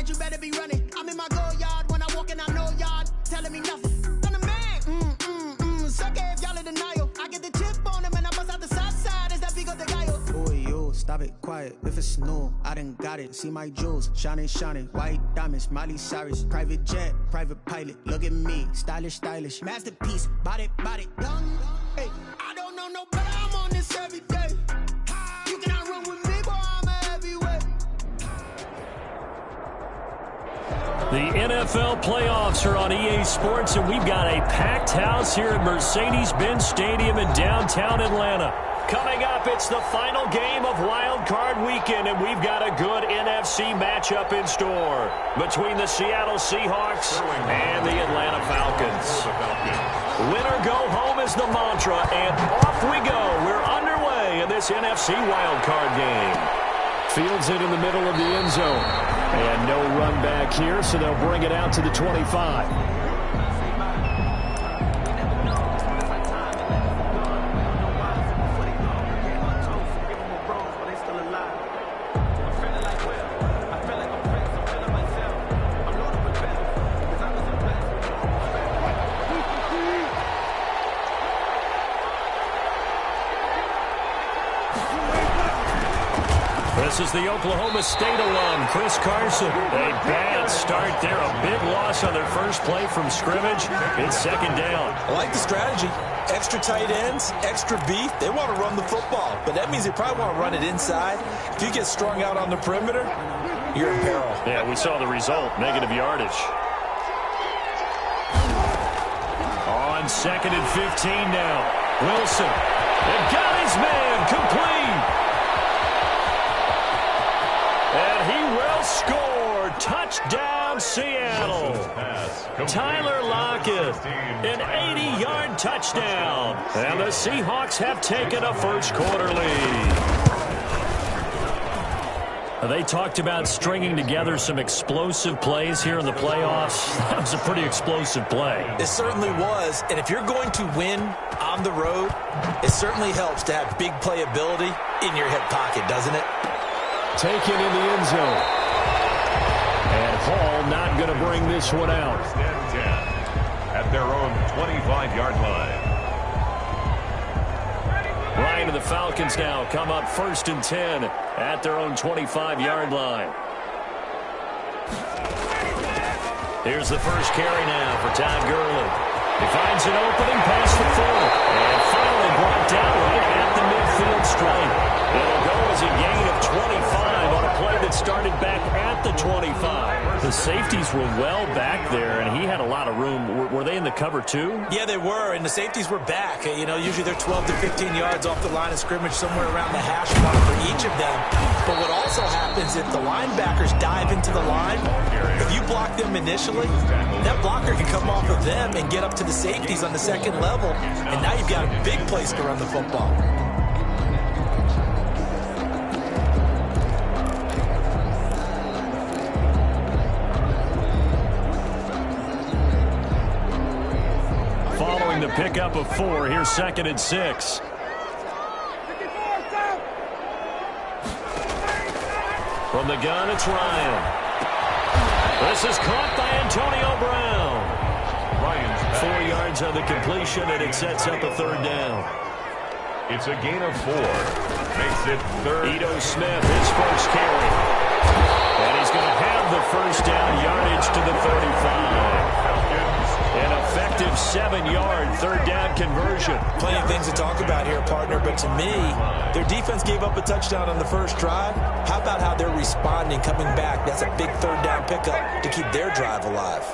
that you better be running. I'm in my go yard when I walk in, I know y'all telling me nothing. I'm the man. Suck it if y'all in denial. I get the chip on him and I bust out the south side. Is that Pico de Gallo? Boy, yo, stop it, quiet. If it's new, I done got it. See my jewels, shining, white diamonds, Miley Cyrus, private jet, private pilot. Look at me, stylish, masterpiece, body, young. Hey, I don't know no better. I'm on this every day. You cannot run with me, boy. I'm a heavyweight. The NFL playoffs are on EA Sports, and we've got a packed house here at Mercedes-Benz Stadium in downtown Atlanta. Coming up, it's the final game of Wild Card Weekend, and we've got a good NFC matchup in store between the Seattle Seahawks and the Atlanta Falcons. Win or go home is the mantra, and off we go. We're underway in this NFC Wild Card game. Fields it in the middle of the end zone. And no run back here, so they'll bring it out to the 25. This is the Oklahoma State alum, Chris Carson. A bad start there. A big loss on their first play from scrimmage. It's second down. I like the strategy. Extra tight ends, extra beef. They want to run the football, but that means they probably want to run it inside. If you get strung out on the perimeter, you're in peril. Yeah, we saw the result. Negative yardage. On 2nd and 15 now. Wilson. They got his man. Complete. And he will score. Touchdown, Seattle. Tyler Lockett, an 80-yard touchdown. And the Seahawks have taken a first-quarter lead. They talked about stringing together some explosive plays here in the playoffs. That was a pretty explosive play. It certainly was. And if you're going to win on the road, it certainly helps to have big playability in your hip pocket, doesn't it? Taken in the end zone. And Hall not going to bring this one out. At their own 25-yard line. Ryan and the Falcons now come up 1st and 10 at their own 25-yard line. Here's the first carry now for Todd Gurley. He finds an opening past the 40. And finally brought down right at the midfield stripe. It'll go as a gain of 25 on a play that started back at the 25. The safeties were well back there, and he had a lot of room. Were they in the cover too? Yeah, they were, and the safeties were back. You know, usually they're 12 to 15 yards off the line of scrimmage, somewhere around the hash mark for each of them. But what also happens if the linebackers dive into the line, if you block them initially, that blocker can come off of them and get up to the safeties on the second level, and now you've got a big place to run the football. Following the pickup of 4, here's 2nd and 6. From the gun, it's Ryan. This is caught by Antonio Brown. 4 yards on the completion, and it sets up a 3rd down. It's a gain of 4. Makes it 3rd. Ito Smith, his first carry. And he's going to have the first down yardage to the 35. An effective 7-yard 3rd down conversion. Plenty of things to talk about here, partner, but to me, their defense gave up a touchdown on the first drive. How about how they're responding, coming back? That's a big 3rd down pickup to keep their drive alive.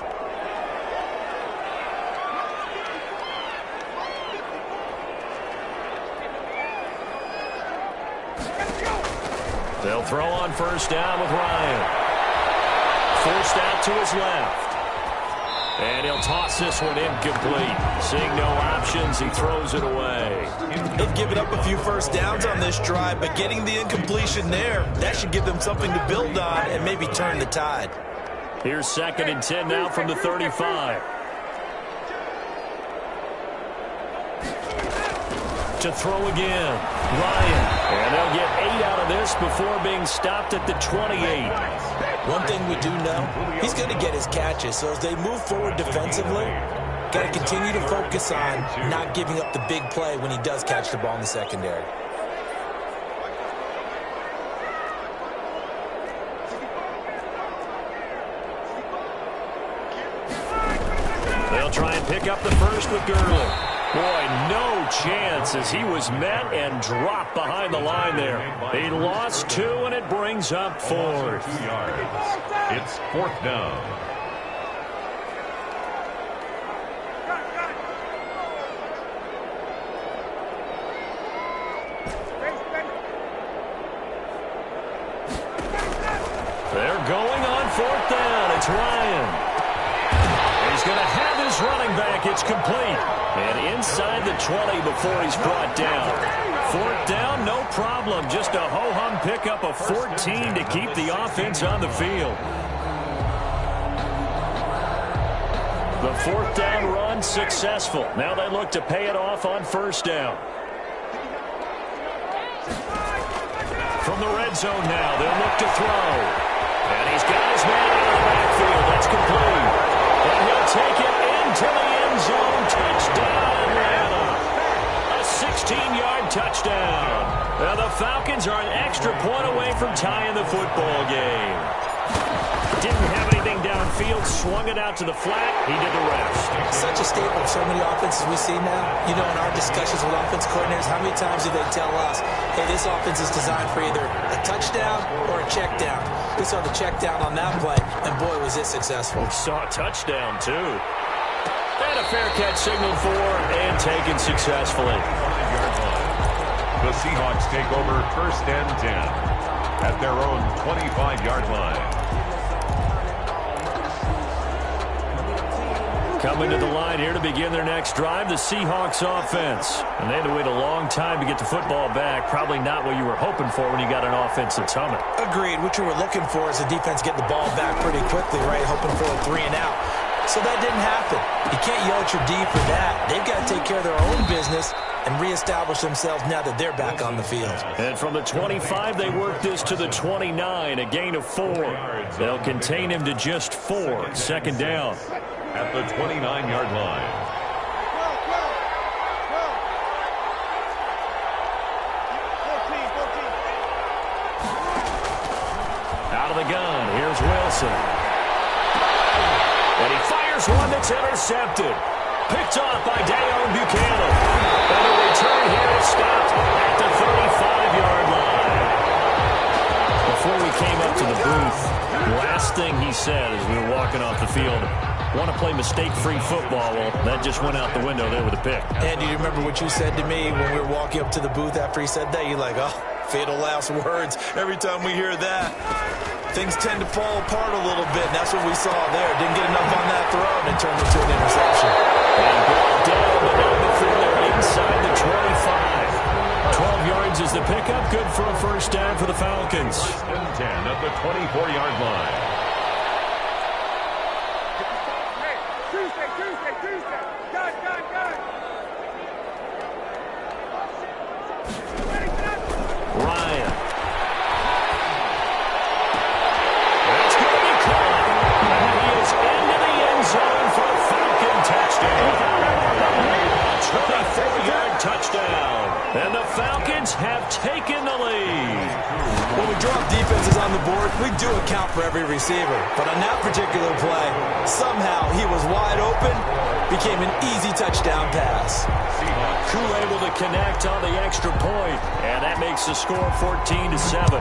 They'll throw on 1st down with Ryan. Forced out to his left. And he'll toss this one incomplete. Seeing no options, he throws it away. They've given up a few first downs on this drive, but getting the incompletion there, that should give them something to build on and maybe turn the tide. Here's 2nd and 10 now from the 35. To throw again, Ryan. And they'll get 8 out of this before being stopped at the 28. One thing we do know, he's going to get his catches. So as they move forward defensively, got to continue to focus on not giving up the big play when he does catch the ball in the secondary. They'll try and pick up the first with Gurley. Boy, no chance as he was met and dropped behind the line there. He lost 2, and it brings up 4. 2 yards. It's 4th down. They're going on 4th down. It's Ryan. He's going to have his running back. It's complete. And inside the 20 before he's brought down. 4th down, no problem. Just a ho-hum pickup of 14 to keep the offense on the field. The 4th down run successful. Now they look to pay it off on 1st down. From the red zone now, they'll look to throw. And he's got his man out of the backfield. That's complete. And he'll take it into the end zone. Touchdown, Atlanta. A 16-yard touchdown. Now the Falcons are an extra point away from tying the football game. Didn't have anything downfield, swung it out to the flat. He did the rest. Such a staple of so many offenses we see now. You know, in our discussions with offense coordinators, how many times do they tell us, hey, this offense is designed for either a touchdown or a check down. We saw the check down on that play, and boy, was it successful. We saw a touchdown, too. And a fair catch signaled for and taken successfully. 5-yard line. The Seahawks take over 1st and 10 at their own 25-yard line. Coming to the line here to begin their next drive, the Seahawks offense. And they had to wait a long time to get the football back. Probably not what you were hoping for when you got an offense that's humming. Agreed. What you were looking for is the defense get the ball back pretty quickly, right? Hoping for a 3 and out. So that didn't happen. You can't yell at your D for that. They've got to take care of their own business and reestablish themselves now that they're back on the field. And from the 25, they work this to the 29, a gain of 4. They'll contain him to just 4. 2nd down. At the 29-yard line. Out of the gun, here's Wilson. And he fires one that's intercepted. Picked off by Dayon Buchanan. And a return here is stopped at the 35-yard line. Before we came up to the booth, the last thing he said as we were walking off the field, want to play mistake-free football. Well, that just went out the window there with a pick. And do you remember what you said to me when we were walking up to the booth after he said that? You're like, oh, fatal last words. Every time we hear that, things tend to fall apart a little bit. And that's what we saw there. Didn't get enough on that throw, and it turned into an interception. And brought down, but not before they're inside the 25. 12 yards is the pickup. Good for a 1st down for the Falcons. 1st and 10 at the 24-yard line. Ryan. That's going to be caught. And he is into the end zone for a Falcon touchdown. A 24-yard touchdown. And the Falcons have taken the lead. When we drop defenses on the board, we do account for every receiver. But on that particular play, somehow he was wide open, became an easy touchdown pass. Crew able to connect on the extra point, and that makes the score 14-7.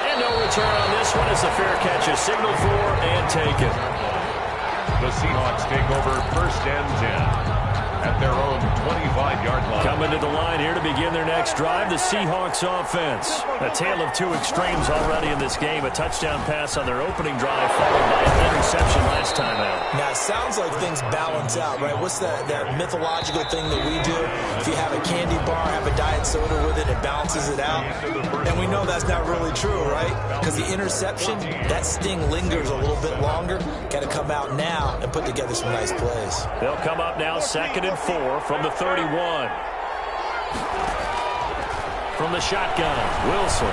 And no return on this one as the fair catch is signaled for and taken. The Seahawks take over 1st and 10 at their own 25-yard line. Coming to the line here to begin their next drive, the Seahawks offense. A tale of 2 extremes already in this game. A touchdown pass on their opening drive followed by an interception last time out. Now, it sounds like things balance out, right? What's that mythological thing that we do? If you have a candy bar, have a diet soda with it, it balances it out. And we know that's not really true, right? Because the interception, that sting lingers a little bit longer. Got to come out now and put together some nice plays. They'll come up now 2nd and 4 from the 31. From the shotgun, Wilson.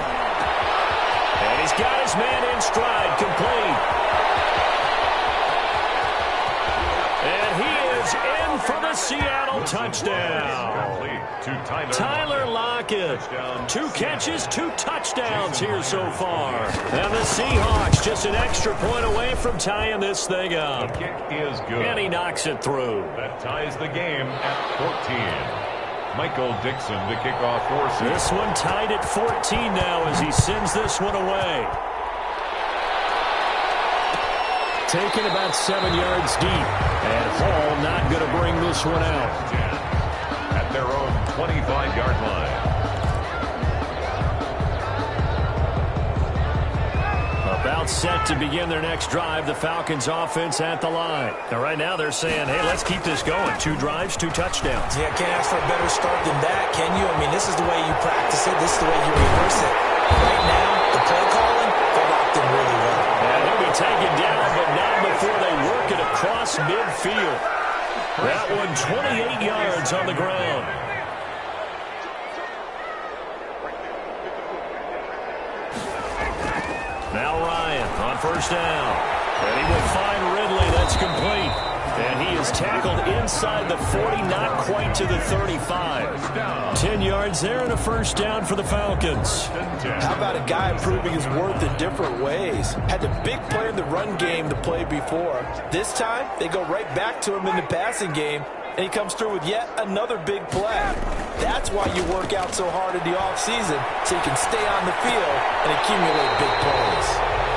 his man in stride, complete. And he is in for the Seattle touchdown. Tyler Lockett. 2 catches, 2 touchdowns here so far. And the Seahawks just an extra point away from tying this thing up. The kick is good. And he knocks it through. That ties the game at 14. Michael Dixon to kick off for Seattle. This one tied at 14 now as he sends this one away. Taken about 7 yards deep. And Hall not going to bring this one out. At their own 25-yard line. About set to begin their next drive. The Falcons offense at the line. Now right now they're saying, hey, let's keep this going. 2 drives, 2 touchdowns. Yeah, can't ask for a better start than that, can you? I mean, this is the way you practice it. This is the way you rehearse it. Right now, the play calling, they're locked in really well. And he'll be taken down, but not before they work it across midfield. That one 28 yards on the ground. Now Ryan on first down. And he will find Ridley. That's complete. And he is tackled inside the 40, not quite to the 35. 10 yards there and a first down for the Falcons. How about a guy proving his worth in different ways? Had the big play in the run game to play before. This time, they go right back to him in the passing game, and he comes through with yet another big play. That's why you work out so hard in the offseason, so you can stay on the field and accumulate big plays.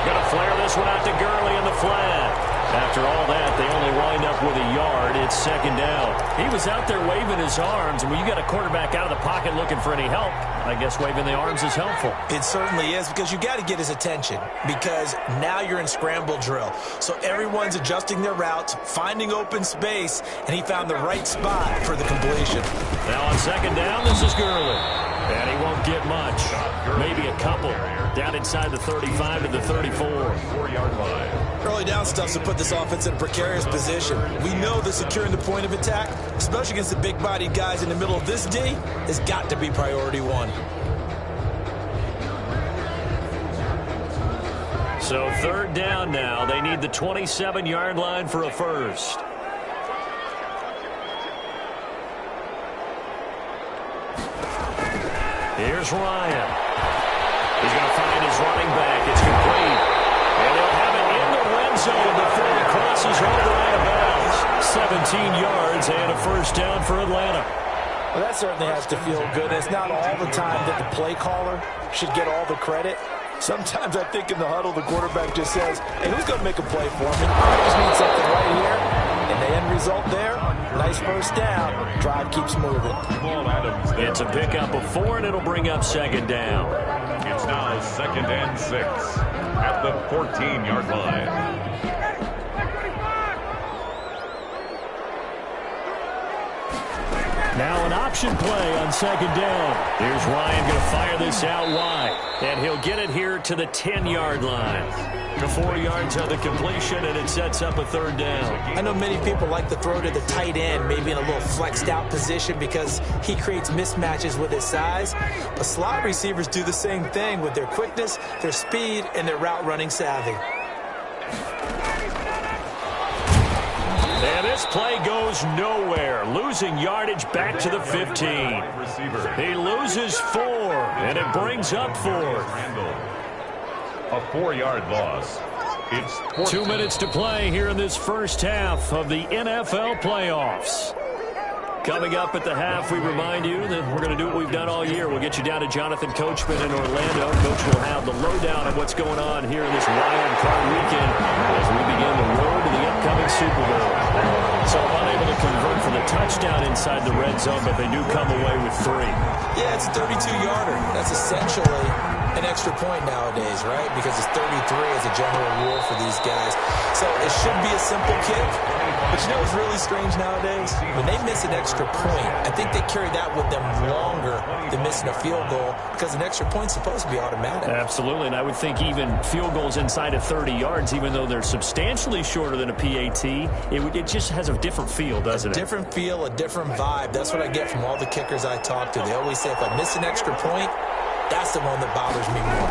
Going to flare this one out to Gurley in the flat. After all that, they only wind up with a yard. It's second down. He was out there waving his arms, and when you got a quarterback out of the pocket looking for any help, I guess waving the arms is helpful. It certainly is, because you got to get his attention, because now you're in scramble drill. So everyone's adjusting their routes, finding open space, and he found the right spot for the completion. Now on second down, this is Gurley. And he won't get much. Maybe a couple. Down inside the 35 to the 34. 4-yard line. Early down stuff to put this offense in a precarious position. We know that securing the point of attack, especially against the big-bodied guys in the middle of this D, has got to be priority 1. So third down now. They need the 27-yard line for a first. Here's Ryan. He's going to find his running back. It's complete. And they'll have it in the red zone before he crosses over out of bounds. 17 yards and a first down for Atlanta. Well, that certainly has to feel good. It's not all the time that the play caller should get all the credit. Sometimes I think in the huddle, the quarterback just says, hey, who's going to make a play for me? I just need something right here. And the end result there, nice first down. Drive keeps moving. It's a pickup of 4, and it'll bring up second down. It's now 2nd and 6 at the 14-yard line. Now an option play on second down. Here's Ryan going to fire this out wide. And he'll get it here to the 10-yard line. To 4 yards on the completion, and it sets up a third down. I know many people like to throw to the tight end, maybe in a little flexed out position because he creates mismatches with his size. But slot receivers do the same thing with their quickness, their speed, and their route running savvy. And this play goes nowhere. Losing yardage back to the 15. He loses 4, and it brings up 4th. A 4-yard loss. It's 14. 2 minutes to play here in this first half of the NFL playoffs. Coming up at the half, we remind you that we're going to do what we've done all year. We'll get you down to Jonathan Coachman in Orlando. Coach will have the lowdown of what's going on here in this wild card weekend as we begin the road to the upcoming Super Bowl. So unable to convert for the touchdown inside the red zone, but they do come away with 3. Yeah, it's a 32-yarder. That's essentially an extra point nowadays, right? Because it's 33 as a general rule for these guys. So it should be a simple kick. But you know what's really strange nowadays? When they miss an extra point, I think they carry that with them longer than missing a field goal because an extra point's supposed to be automatic. Absolutely, and I would think even field goals inside of 30 yards, even though they're substantially shorter than a PAT, it just has a different feel, doesn't it? A different feel, a different vibe. That's what I get from all the kickers I talk to. They always say if I miss an extra point, that's the one that bothers me more.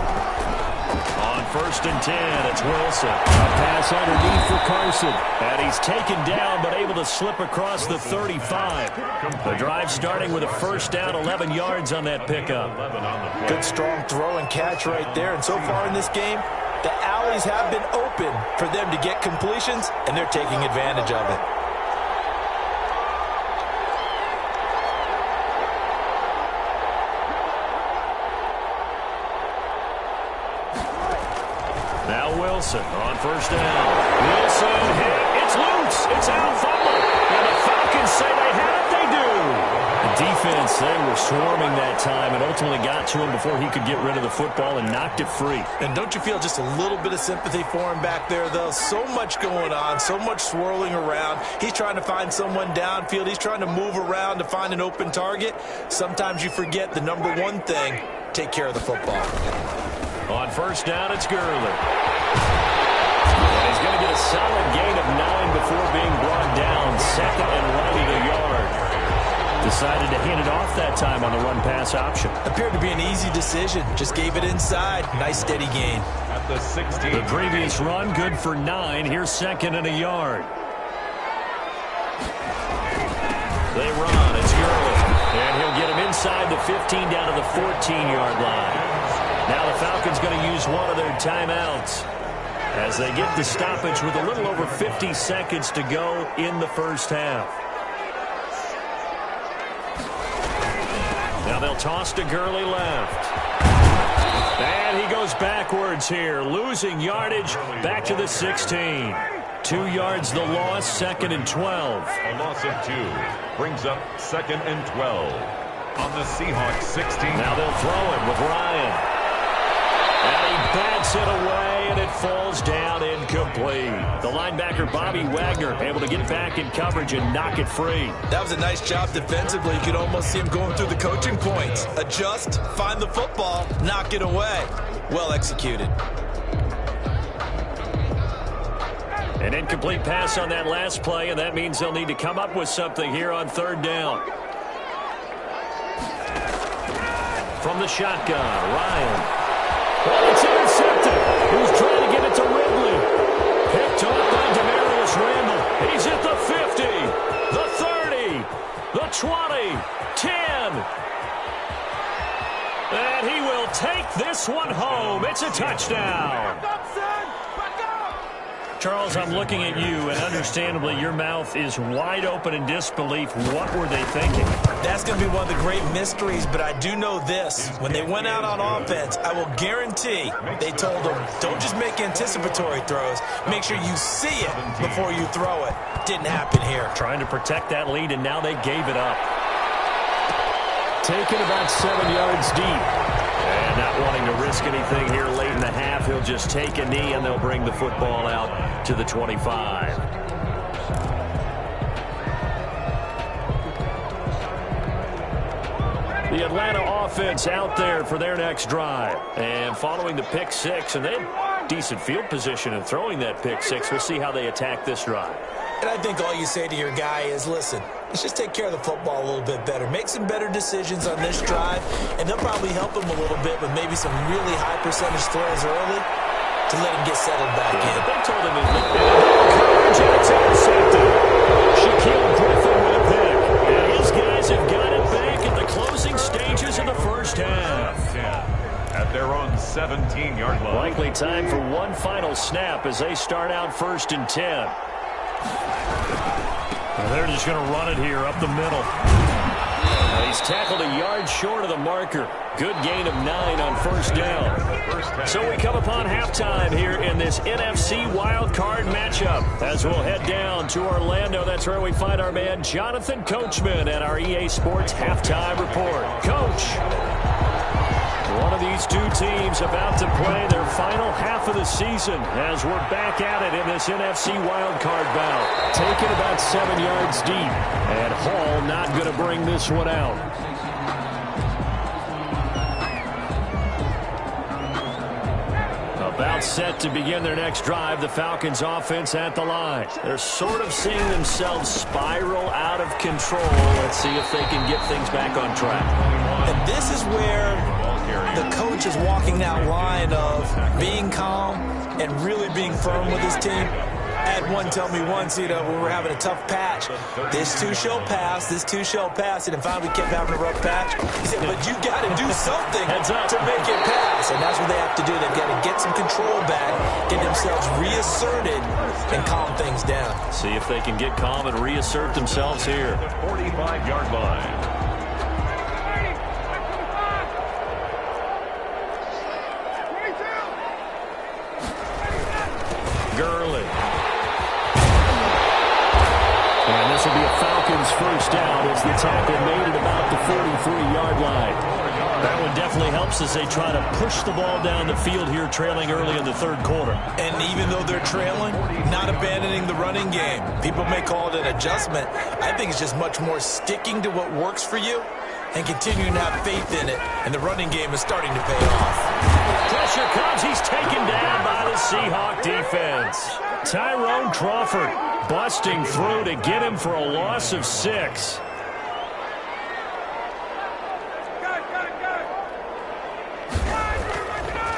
On first and 10. It's Wilson. A pass underneath for Carson. And he's taken down but able to slip across the 35. The drive starting with a first down, 11 yards on that pickup. Good strong throw and catch right there. And so far in this game, the alleys have been open for them to get completions, and they're taking advantage of it. Now Wilson on first down. Wilson hit. It's loose. It's out. Fumble. And the Falcons say they have it. They do. The defense, they were swarming that time and ultimately got to him before he could get rid of the football and knocked it free. And don't you feel just a little bit of sympathy for him back there, though? So much going on, so much swirling around. He's trying to find someone downfield. He's trying to move around to find an open target. Sometimes you forget the number one thing, take care of the football. On first down, it's Gurley. And he's going to get a solid gain of 9 before being brought down. Second and running a yard. Decided to hand it off that time on the run-pass option. Appeared to be an easy decision. Just gave it inside. Nice steady gain. At the 16. The previous run, good for 9. Here's second and a yard. They run. It's Gurley. And he'll get him inside the 15 down to the 14-yard line. Now the Falcons going to use one of their timeouts as they get the stoppage with a little over 50 seconds to go in the first half. Now they'll toss to Gurley left. And he goes backwards here, losing yardage back to the 16. 2 yards the loss, second and 12. A loss of 2 brings up second and 12 on the Seahawks 16. Now they'll throw it with Ryan. And he bats it away, and it falls down incomplete. The linebacker, Bobby Wagner, able to get back in coverage and knock it free. That was a nice job defensively. You could almost see him going through the coaching points. Adjust, find the football, knock it away. Well executed. An incomplete pass on that last play, and that means they'll need to come up with something here on third down. From the shotgun, Ryan. Well, it's intercepted. He's trying to get it to Ridley. Picked up by Demarius Randall. He's at the 50, the 30, the 20, 10. And he will take this one home. It's a touchdown. Charles, I'm looking at you, and understandably, your mouth is wide open in disbelief. What were they thinking? That's going to be one of the great mysteries, but I do know this. When they went out on offense, I will guarantee they told them, don't just make anticipatory throws. Make sure you see it before you throw it. Didn't happen here. Trying to protect that lead, and now they gave it up. Taken about 7 yards deep. And not wanting to risk anything here late in the half, he'll just take a knee, and they'll bring the football out to the 25. The Atlanta offense out there for their next drive. And following the pick six, and they had decent field position in throwing that pick six. We'll see how they attack this drive. And I think all you say to your guy is, listen, let's just take care of the football a little bit better. Make some better decisions on this drive, and they'll probably help him a little bit with maybe some really high percentage throws early to let him get settled back in. But they told him coverage, and it's intercepted. Shaquille Griffin with a pick. And his guys have got it back at the closing stages of the first half. At their own 17-yard line. Likely time for one final snap as they start out first and 10. Well, they're just going to run it here up the middle. He's tackled a yard short of the marker. Good gain of 9 on first down. So we come upon halftime here in this NFC wildcard matchup. As we'll head down to Orlando, that's where we find our man Jonathan Coachman at our EA Sports Halftime Report. Coach. One of these two teams about to play their final half of the season as we're back at it in this NFC wildcard bout. Taken about 7 yards deep, and Hall not going to bring this one out. About set to begin their next drive, the Falcons offense at the line. They're sort of seeing themselves spiral out of control. Let's see if they can get things back on track. And this is where the coach is walking that line of being calm, and really being firm with his team. I had one tell me once, when we were having a tough patch, this too shall pass, this too shall pass, and finally we kept having a rough patch. He said, but you got to do something to make it pass, and that's what they have to do. They've got to get some control back, get themselves reasserted, and calm things down. See if they can get calm and reassert themselves here. The 45-yard line. Gurley. And this will be a Falcons first down as the tackle made at about the 43-yard line. That one definitely helps as they try to push the ball down the field here, trailing early in the third quarter. And even though they're trailing, not abandoning the running game. People may call it an adjustment. I think it's just much more sticking to what works for you and continuing to have faith in it. And the running game is starting to pay off. Pressure comes. He's taken down by the Seahawks defense. Tyrone Crawford busting through to get him for a loss of 6.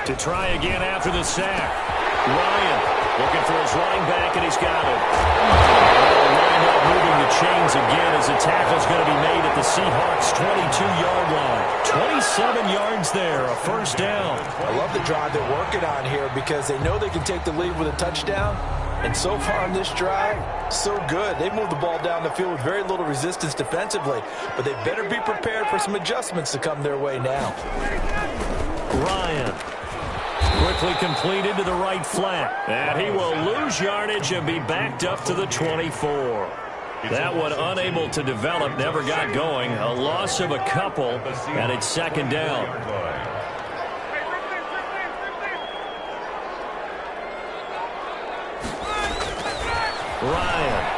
To try again after the sack. Ryan looking for his running back, and he's got it. Lined up moving the chains again as the tackle's going to be made at the Seahawks' 22-yard line. 27 yards there, a first down. I love the drive they're working on here because they know they can take the lead with a touchdown. And so far on this drive, so good. They moved the ball down the field with very little resistance defensively, but they better be prepared for some adjustments to come their way now. Ryan. Quickly completed to the right flat. And he will lose yardage and be backed up to the 24. That one unable to develop, never got going. A loss of a couple, and it's second down. Ryan.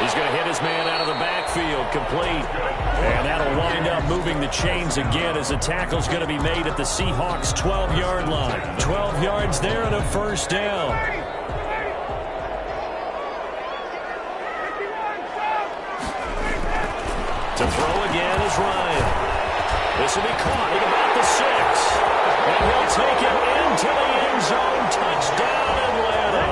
He's going to hit his man out of the backfield, complete. And that'll wind up moving the chains again as the tackle's going to be made at the Seahawks' 12-yard line. 12 yards there and a first down. To throw again is Ryan. This will be caught at about the 6. And he'll take it into the end zone. Touchdown, Atlanta.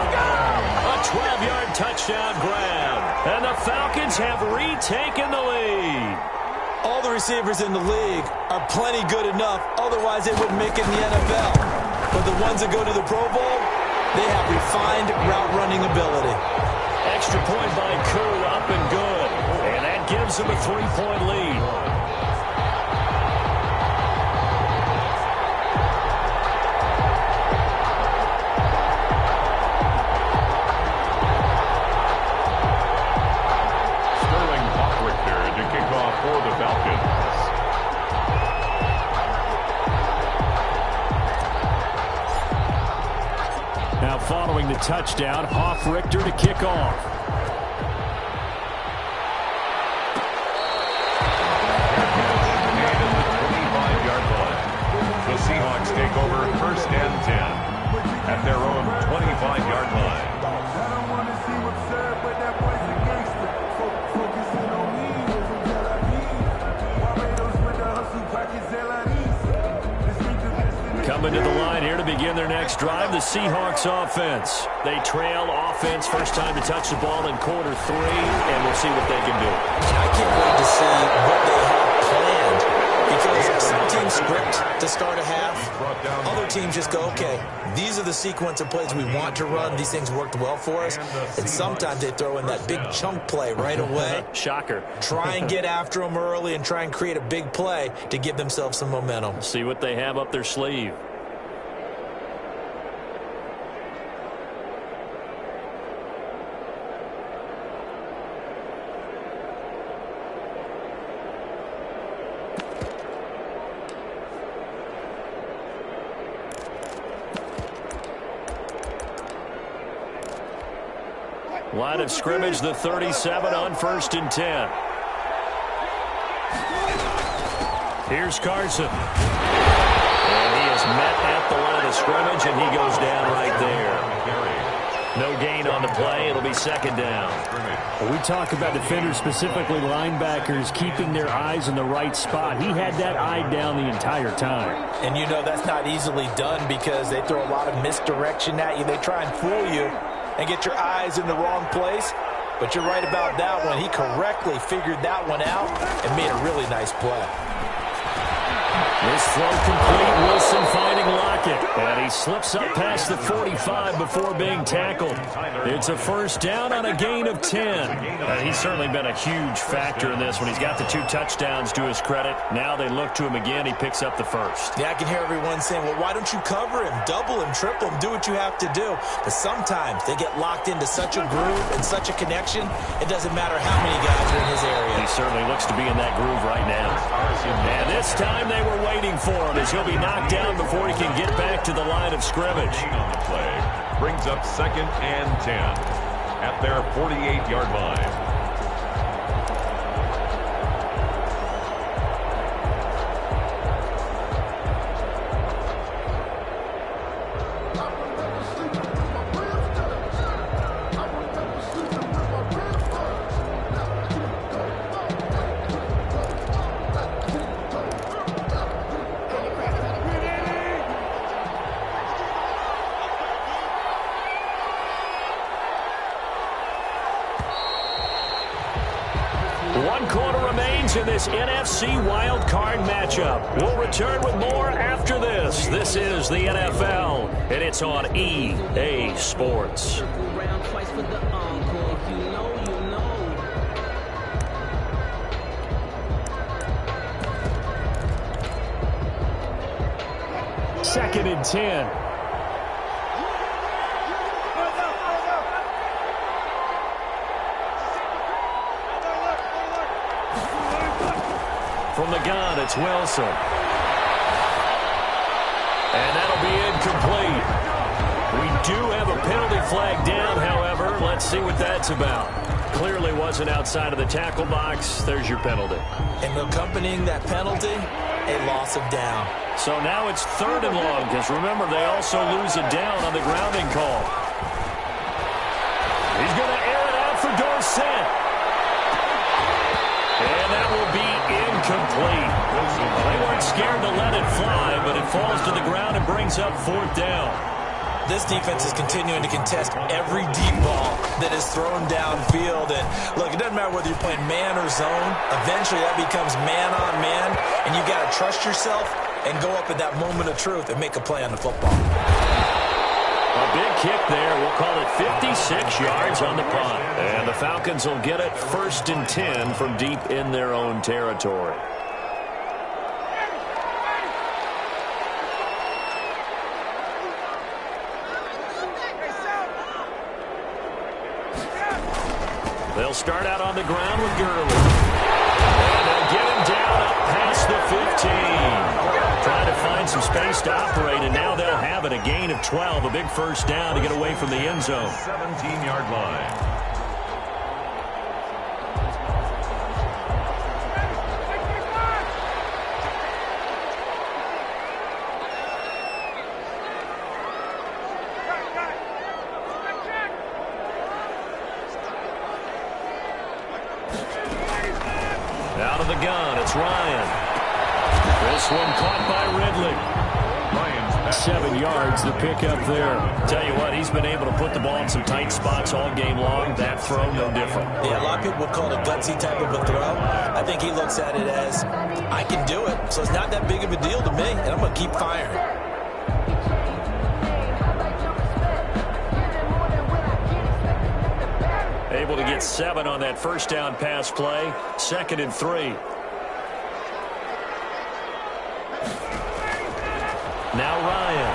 A 12-yard touchdown grab. And the Falcons have retaken the lead. All the receivers in the league are plenty good enough. Otherwise, they wouldn't make it in the NFL. But the ones that go to the Pro Bowl, they have refined route running ability. Extra point by Koo, up and good. And that gives them a 3-point lead. For the Falcons. Now following the touchdown, Hoff-Richter to kick off. The Seahawks take over first and 10 at their own 25-yard line. Coming to the line here to begin their next drive, the Seahawks offense. They trail offense, first time to touch the ball in quarter 3, and we'll see what they can do. I can't wait to see what they have planned, because some teams script to start a half. Other teams just go, okay, these are the sequence of plays we want to run. These things worked well for us. And sometimes they throw in that big chunk play right away. Shocker. Try and get after them early and try and create a big play to give themselves some momentum. See what they have up their sleeve. Line of scrimmage, the 37 on 1st and 10. Here's Carson. And he is met at the line of scrimmage, and he goes down right there. No gain on the play. It'll be second down. Well, we talk about defenders, specifically linebackers, keeping their eyes in the right spot. He had that eye down the entire time. And you know that's not easily done because they throw a lot of misdirection at you. They try and fool you and get your eyes in the wrong place. But you're right about that one. He correctly figured that one out and made a really nice play. This throw complete. Wilson finding Lockett. And he slips up past the 45 before being tackled. It's a first down on a gain of 10. And he's certainly been a huge factor in this when he's got the 2 touchdowns to his credit. Now they look to him again. He picks up the first. Yeah, I can hear everyone saying, well, why don't you cover him, double him, triple him, do what you have to do. But sometimes they get locked into such a groove and such a connection, it doesn't matter how many guys are in his area. He certainly looks to be in that groove right now. And this time they were waiting for him as he'll be knocked down before he can get back to the line of scrimmage. On the play brings up 2nd and 10 at their 48-yard line. In this NFC wildcard matchup. We'll return with more after this. This is the NFL, and it's on EA Sports. Second and 10. From the gun, it's Wilson. And that'll be incomplete. We do have a penalty flag down, however. Let's see what that's about. Clearly wasn't outside of the tackle box. There's your penalty. And accompanying that penalty, a loss of down. So now it's 3rd and long, because remember, they also lose a down on the grounding call. He's going to air it out for Dorsett. And that will be incomplete. They weren't scared to let it fly, but it falls to the ground and brings up 4th down. This defense is continuing to contest every deep ball that is thrown downfield. And, look, it doesn't matter whether you're playing man or zone. Eventually, that becomes man on man, and you got to trust yourself and go up at that moment of truth and make a play on the football. A big kick there. We'll call it 56 yards on the punt. And the Falcons will get it 1st and 10 from deep in their own territory. They'll start out on the ground with Gurley. And they'll get him down up past the 15. Trying to find some space to operate, and now they'll have it. A gain of 12, a big first down to get away from the end zone. 17-yard line. Out of the gun, it's Ryan. This one caught by Ridley. 7 yards, the pickup there. Tell you what, he's been able to put the ball in some tight spots all game long. That throw, no different. Yeah, a lot of people would call it a gutsy type of a throw. I think he looks at it as, I can do it, so it's not that big of a deal to me, and I'm going to keep firing. Able to get 7 on that first down pass play. 2nd and 3. Now Ryan.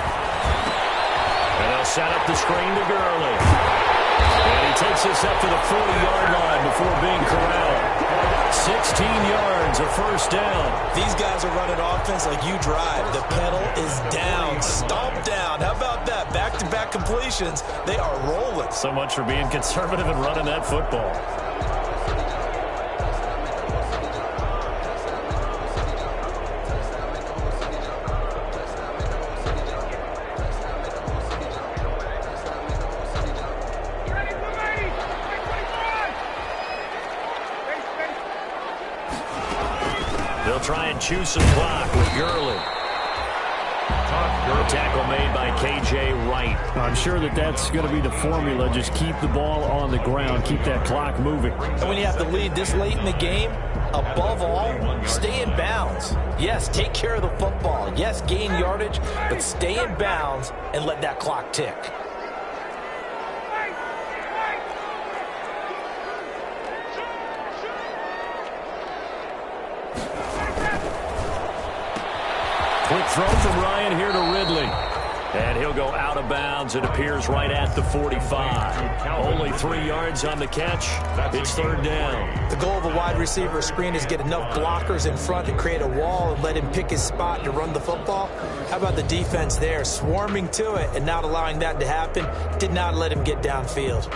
And they'll set up the screen to Gurley. And he takes this up to the 40-yard line before being corralled. 16 yards, a first down. These guys are running offense like you drive. The pedal is down, stomp down. How about that? Back-to-back completions. They are rolling. So much for being conservative and running that football. try and chew some clock with Gurley. A tackle made by K.J. Wright. I'm sure that's going to be the formula. Just keep the ball on the ground. Keep that clock moving. And when you have to lead this late in the game, above all, stay in bounds. Yes, take care of the football. Yes, gain yardage, but stay in bounds and let that clock tick. Quick throw from Ryan here to Ridley. And he'll go out of bounds. It appears right at the 45. Only 3 yards on the catch. It's third down. The goal of a wide receiver screen is get enough blockers in front to create a wall and let him pick his spot to run the football. How about the defense there, swarming to it and not allowing that to happen? Did not let him get downfield.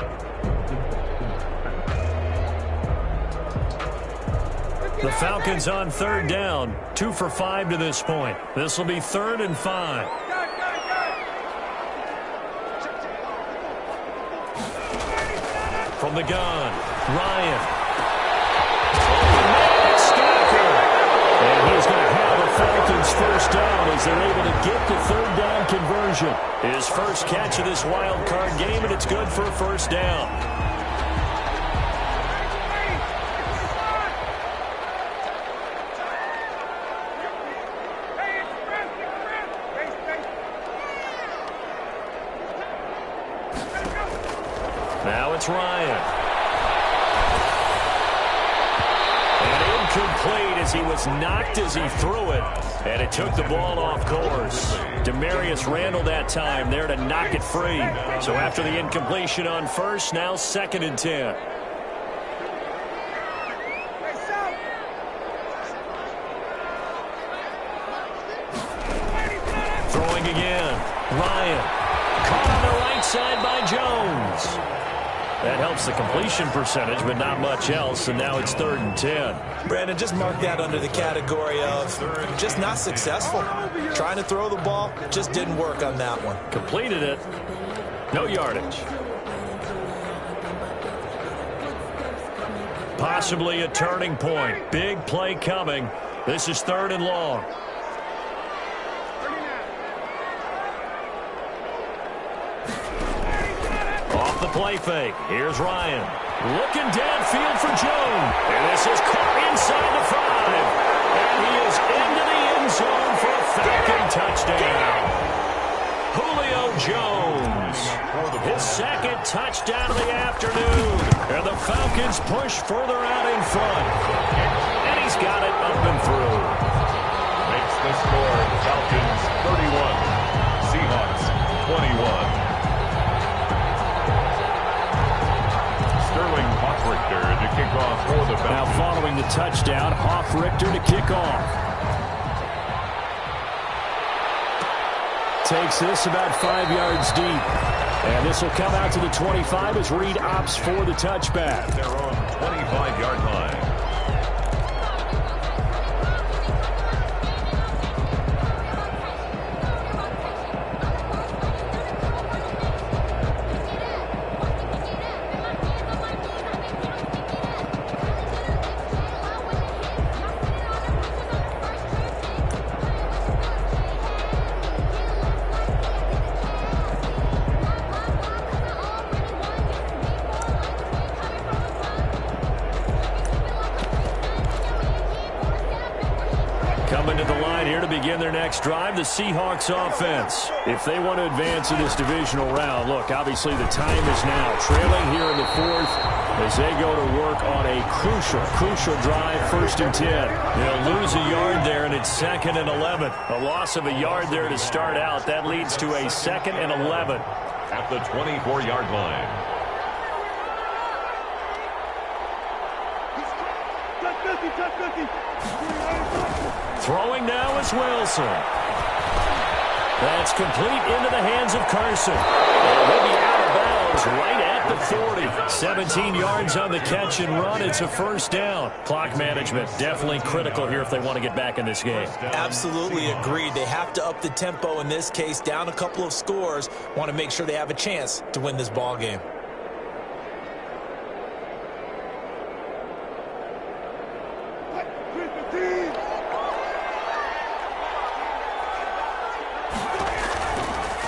The Falcons on third down. 2 for 5 to this point. This will be 3rd and 5. From the gun, Ryan. And he is going to have the Falcons first down as they're able to get the third down conversion. His first catch of this wild card game, and it's good for a first down. Now it's Ryan. And incomplete as he was knocked as he threw it. And it took the ball off course. Demarius Randall that time there to knock it free. So after the incompletion on first, now 2nd and 10. Throwing again. Ryan. Caught on the right side by Jones. That helps the completion percentage, but not much else, and now it's 3rd and 10. Brandon, just mark that under the category of just not successful. Trying to throw the ball, just didn't work on that one. Completed it. No yardage. Possibly a turning point. Big play coming. This is 3rd and long. Off the play fake. Here's Ryan. Looking downfield for Jones. And this is caught inside the 5. And he is into the end zone for a Falcon touchdown. Julio Jones. His 2nd touchdown of the afternoon. And the Falcons push further out in front. And he's got it up and through. Makes the score Falcons 31. Seahawks 21. To kick off for the Falcons. Now following the touchdown, Richter to kick off. Takes this about 5 yards deep. And this will come out to the 25 as Reed opts for the touchback. Their own 25-yard line. Drive the Seahawks offense. If they want to advance in this divisional round, look, obviously the time is now. Trailing here in the 4th as they go to work on a crucial drive, 1st and 10. They'll lose a yard there, and it's 2nd and 11. A loss of a yard there to start out. That leads to a 2nd and 11. At the 24-yard line. Throwing now is Wilson. That's complete into the hands of Carson. And he'll be out of bounds right at the 40. 17 yards on the catch and run. It's a first down. Clock management definitely critical here if they want to get back in this game. Absolutely agreed. They have to up the tempo in this case. Down a couple of scores. Want to make sure they have a chance to win this ball game.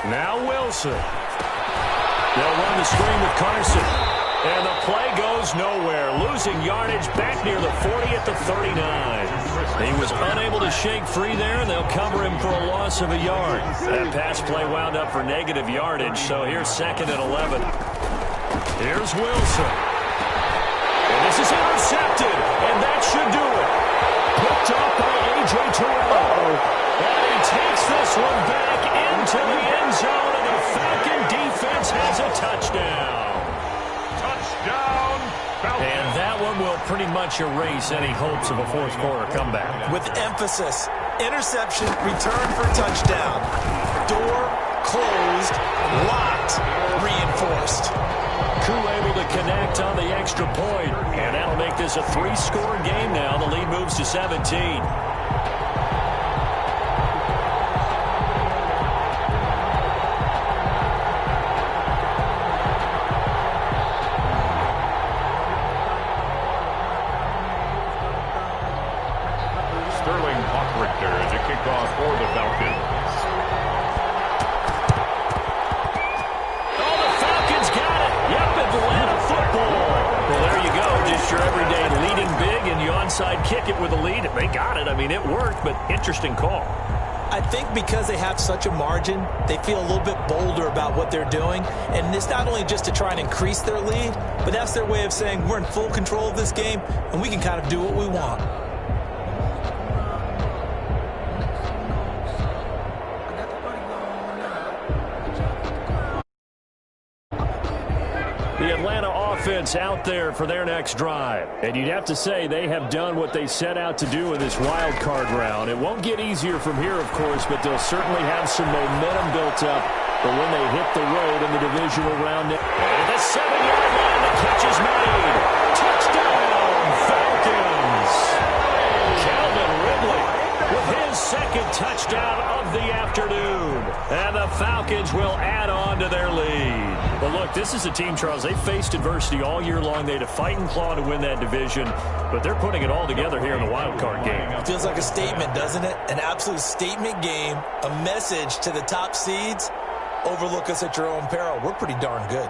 Now Wilson. They'll run the screen with Carson. And the play goes nowhere. Losing yardage back near the 40 at the 39. He was unable to shake free there, and they'll cover him for a loss of a yard. That pass play wound up for negative yardage, so here's 2nd and 11. Here's Wilson. And this is intercepted, and that should do it. Picked up by A.J. Terrell. And he takes this one back into the end zone, and the Falcon defense has a touchdown. Touchdown, Falcons. And that one will pretty much erase any hopes of a fourth-quarter comeback. With emphasis, interception, return for touchdown. Door closed, locked, reinforced. Koo able to connect on the extra point, and that'll make this a 3-score game now. The lead moves to 17. To kick off for the Falcons. Oh, the Falcons got it. Yep, Atlanta football. Well, there you go. Just your everyday leading big, and you onside kick it with a lead. They got it. I mean, it worked, but interesting call. I think because they have such a margin, they feel a little bit bolder about what they're doing. And it's not only just to try and increase their lead, but that's their way of saying we're in full control of this game, and we can kind of do what we want. The Atlanta offense out there for their next drive. And you'd have to say they have done what they set out to do in this wild card round. It won't get easier from here, of course, but they'll certainly have some momentum built up for when they hit the road in the divisional round. And the 7-yard line, the catch is made. Touchdown, Falcons. Calvin Ridley with his 2nd touchdown of the afternoon. And the Falcons will add on to their lead. But look, this is a team, Charles, they faced adversity all year long. They had to fight and claw to win that division, but they're putting it all together here in the wild card game. It feels like a statement, doesn't it? An absolute statement game, a message to the top seeds. Overlook us at your own peril. We're pretty darn good.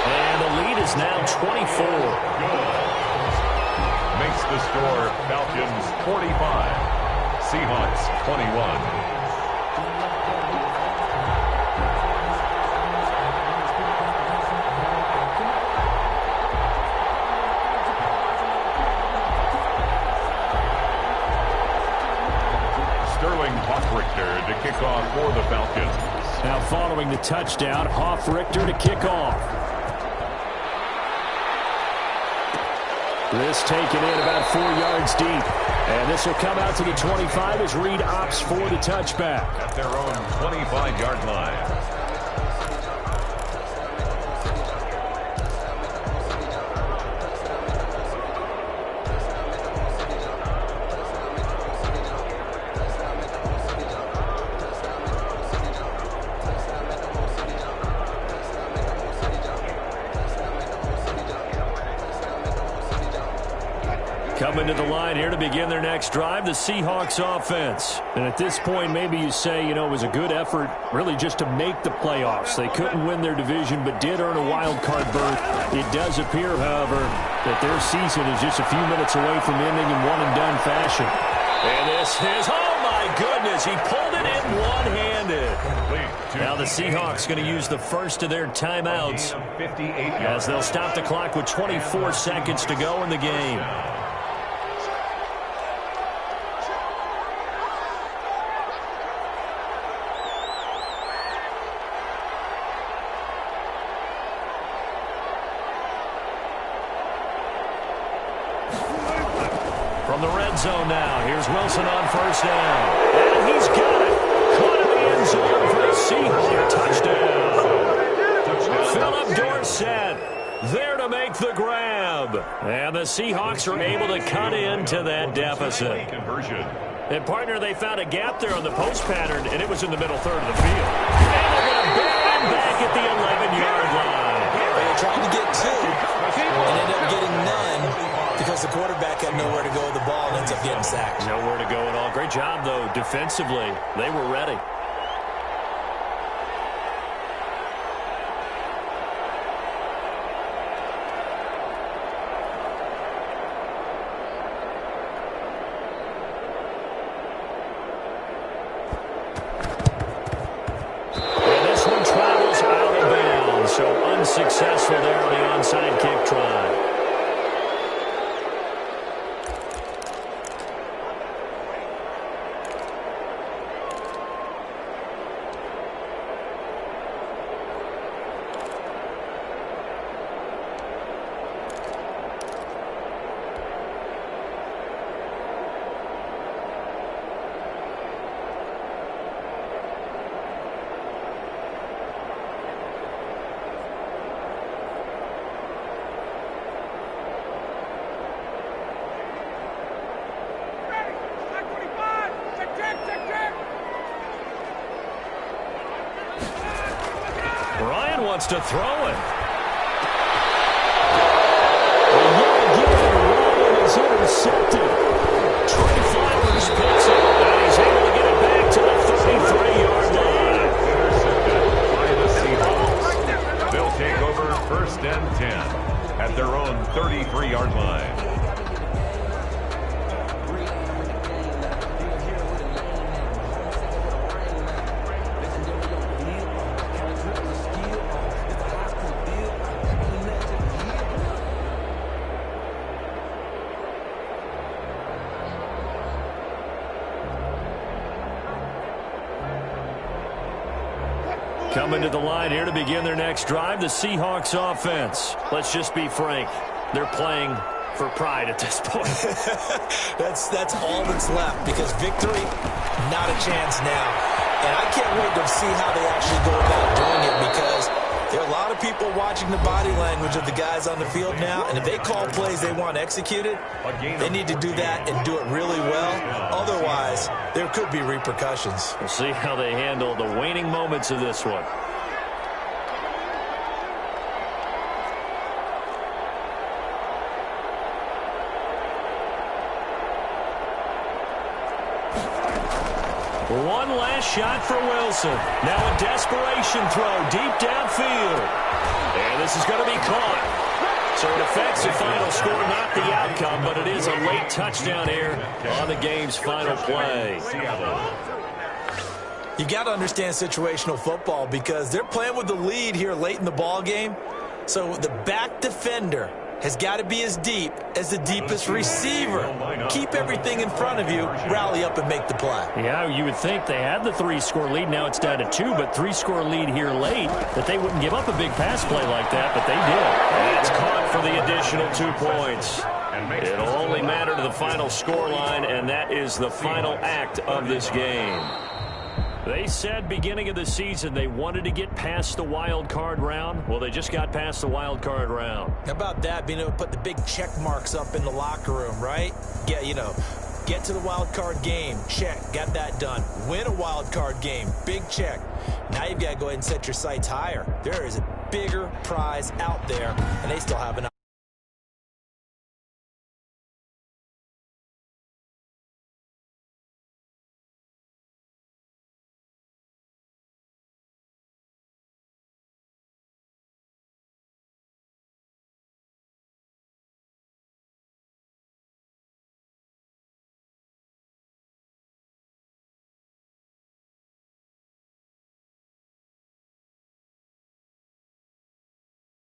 And the lead is now 24. Makes the score Falcons 45, Seahawks 21. Sterling Hoffrichter to kick off for the Falcons. Now following the touchdown, Hoffrichter to kick off. This taken in about 4 yards deep. And this will come out to the 25 as Reed opts for the touchback. At their own 25-yard line. Coming to the line here to begin their next drive, the Seahawks offense. And at this point, maybe you say, you know, it was a good effort really just to make the playoffs. They couldn't win their division but did earn a wild card berth. It does appear, however, that their season is just a few minutes away from ending in one-and-done fashion. And this is, oh my goodness, he pulled it in one-handed. Now the Seahawks going to use the first of their timeouts as they'll stop the clock with 24 seconds to go in the game. From the red zone now, here's Wilson on first down. And he's got it. Caught in the end zone for a Seahawks touchdown. Philip Dorsett there to make the grab. And the Seahawks are able to cut into that deficit. And, partner, they found a gap there on the post pattern, and it was in the middle third of the field. And they're going to bury him back at the 11-yard line. They tried to get 2 and ended up getting none because quarterback had nowhere to go with the ball and ends up getting sacked. Nowhere to go at all. Great job, though, defensively. They were ready. Successful there on the onside kick try. Wants to throw it. And yet again, Ryan is intercepted. Trey Flowers picks it, and he's able to get it back to the 33-yard line. Intercepted by the Seahawks. They'll take over 1st and 10 at their own 33-yard line. Coming to the line here to begin their next drive, the Seahawks offense. Let's just be frank. They're playing for pride at this point. That's all that's left, because victory, not a chance now. And I can't wait to see how they actually go about doing it, because there are a lot of people watching the body language of the guys on the field now, and if they call plays they want executed, they need to do that and do it really well. Otherwise, there could be repercussions. We'll see how they handle the waning moments of this one. One last shot for Wilson. Now a desperation throw deep downfield. And this is going to be caught. So it affects the final score, not the outcome, but it is a late touchdown here on the game's final play. You've got to understand situational football, because they're playing with the lead here late in the ball game. So the back defender has got to be as deep as the deepest receiver. Keep everything in front of you, rally up and make the play. Yeah, you would think they had the 3-score lead. Now it's down to 2, but 3-score lead here late, that they wouldn't give up a big pass play like that, but they did. And it's caught for the additional 2 points. It'll only matter to the final score line, and that is the final act of this game. They said beginning of the season they wanted to get past the wild card round. Well, they just got past the wild card round. How about that, being able to put the big check marks up in the locker room, right? Yeah, you know, get to the wild card game, check, got that done. Win a wild card game, big check. Now you've got to go ahead and set your sights higher. There is a bigger prize out there, and they still have an